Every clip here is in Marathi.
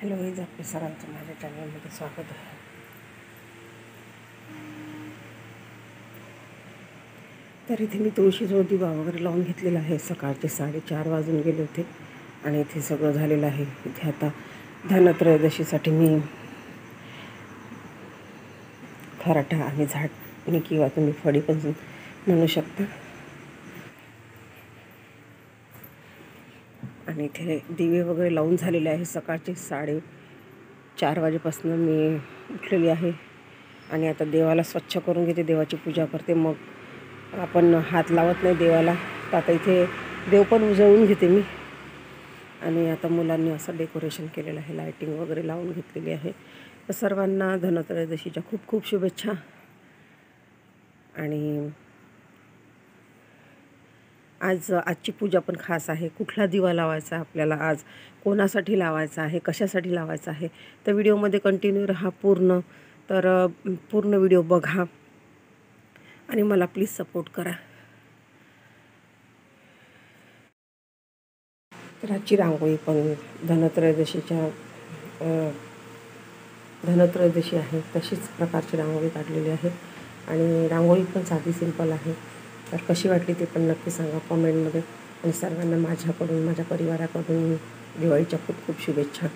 हॅलो गाईज, आपल्या सरांचं माझ्या चॅनलमध्ये स्वागत आहे. तर इथे मी तुळशीजवळ दिवा वगैरे लावून घेतलेला आहे. सकाळचे 4:30 वाजून गेले होते आणि इथे सगळं झालेलं आहे. इथे आता धनत्रयोदशीसाठी मी खराटा आणि झाडणी किंवा तुम्ही फळी पण म्हणू शकता. आणि इथे दिवे वगैरे लावून झालेले आहे. सकाळचे 4:30 वाजेपासून मी उठलेली आहे आणि आता देवाला स्वच्छ करून घेते, देवाची पूजा करते. मग आपण हात लावत नाही देवाला. तर आता इथे देव पण उजळून घेते मी. आणि आता मुलांनी असं डेकोरेशन केलेलं आहे, लायटिंग वगैरे लावून घेतलेली आहे. तर सर्वांना धनत्रयोदशीच्या खूप खूप शुभेच्छा. आणि आजची पूजा पण खास आहे. कुठला दिवा लावायचा आपल्याला, आज कोणासाठी लावायचा आहे, कशासाठी लावायचा आहे, तर व्हिडिओमध्ये कंटिन्यू राहा पूर्ण. तर पूर्ण व्हिडिओ बघा आणि मला प्लीज सपोर्ट करा. तर आजची रांगोळी पण धनत्रयोदशी आहे तशीच प्रकारची रांगोळी काढलेली आहे. आणि रांगोळी पण साधी सिंपल आहे. तर कशी वाटली ते पण नक्की सांगा कमेंटमध्ये. आणि सर्वांना माझ्याकडून, माझ्या परिवाराकडून दिवाळीच्या खूप खूप शुभेच्छा.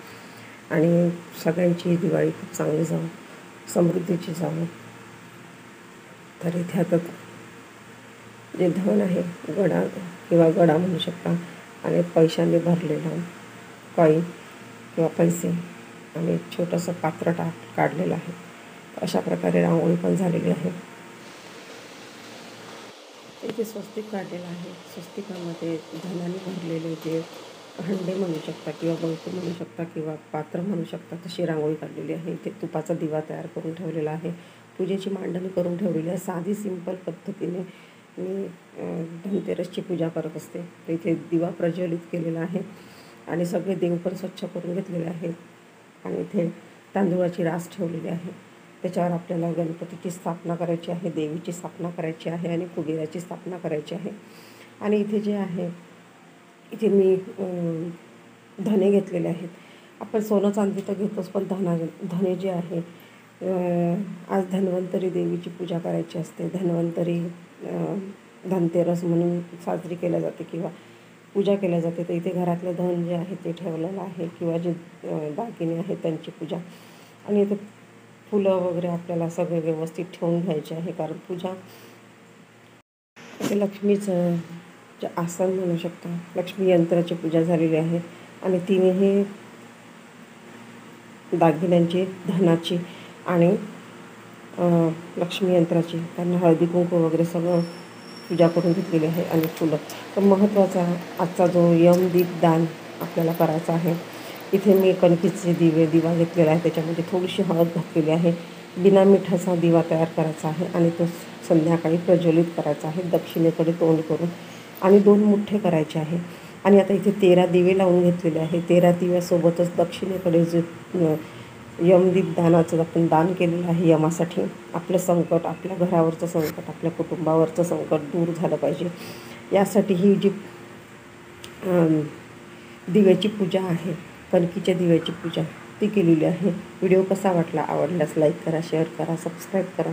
आणि सगळ्यांची दिवाळी खूप चांगली जावो, समृद्धीची जावो. तर इथे आता जे धन आहे, गडा म्हणू शकता, आणि पैशाने भरलेला कॉईन किंवा पैसे आणि एक छोटंसं पात्र काढलेलं आहे. अशा प्रकारे रांगोळी पण झालेली आहे. इथे स्वस्तिक काढलेलं आहे. स्वस्तिकामध्ये धनाने भरलेले जे हंडे म्हणू शकता किंवा बळकू म्हणू शकता किंवा पात्र म्हणू शकता, तशी रांगोळी काढलेली आहे. इथे तुपाचा दिवा तयार करून ठेवलेला आहे. पूजेची मांडणी करून ठेवलेली आहे. साधी सिंपल पद्धतीने मी धनतेरसची पूजा करत असते. तर इथे दिवा प्रज्वलित केलेला आहे आणि सगळे देव पण स्वच्छ करून घेतलेले आहेत. आणि इथे तांदूळाची रास ठेवलेली आहे. त्याच्यावर आपल्याला गणपतीची स्थापना करायची आहे, देवीची स्थापना करायची आहे आणि कुबेराची स्थापना करायची आहे. आणि इथे जे आहे, इथे मी धने घेतलेले आहेत. आपण सोनं चांदी तर घेतोच, पण धने जे आहे, आज धन्वंतरी देवीची पूजा करायची असते. धन्वंतरी धनतेरस म्हणून साजरी केल्या जाते किंवा पूजा केल्या जाते. तर इथे घरातलं धन जे आहे ते ठेवलेलं आहे किंवा जे दागिने आहेत त्यांची पूजा. आणि इथे फुलं वगैरे आपल्याला सगळे व्यवस्थित ठेवून घ्यायचे आहे, कारण पूजा लक्ष्मीचं जे आसन म्हणू शकता, लक्ष्मी यंत्राची पूजा झालेली आहे. आणि तिन्ही दागिन्यांची, धनाची आणि लक्ष्मी यंत्राची, त्यांना हळदी कुंकू वगैरे सगळं पूजा करून घेतलेली आहे. आणि फुलं. तर महत्त्वाचा आजचा जो यमदीप दान आपल्याला करायचा आहे. इथे मी कणकीचे दिवा घेतलेला आहे. त्याच्यामध्ये थोडीशी हळद घातलेली आहे. बिना मिठाचा दिवा तयार करायचा आहे आणि तो संध्याकाळी प्रज्वलित करायचा आहे, दक्षिणेकडे तोंड करून. आणि 2 मुठ्ठे करायचे आहे. आणि आता इथे 13 दिवे लावून घेतलेले आहे. 13 दिव्यासोबतच दक्षिणेकडे जे यमदीप दानाचं आपण दान केलेलं आहे यमासाठी. आपलं संकट, आपल्या घरावरचं संकट, आपल्या कुटुंबावरचं संकट दूर झालं पाहिजे, यासाठी ही जी दिव्याची पूजा आहे, कणकीच्या दिव्याची पूजा, ती केलेली आहे. व्हिडिओ कसा वाटला, आवडल्यास लाईक करा, शेअर करा, सबस्क्राईब करा.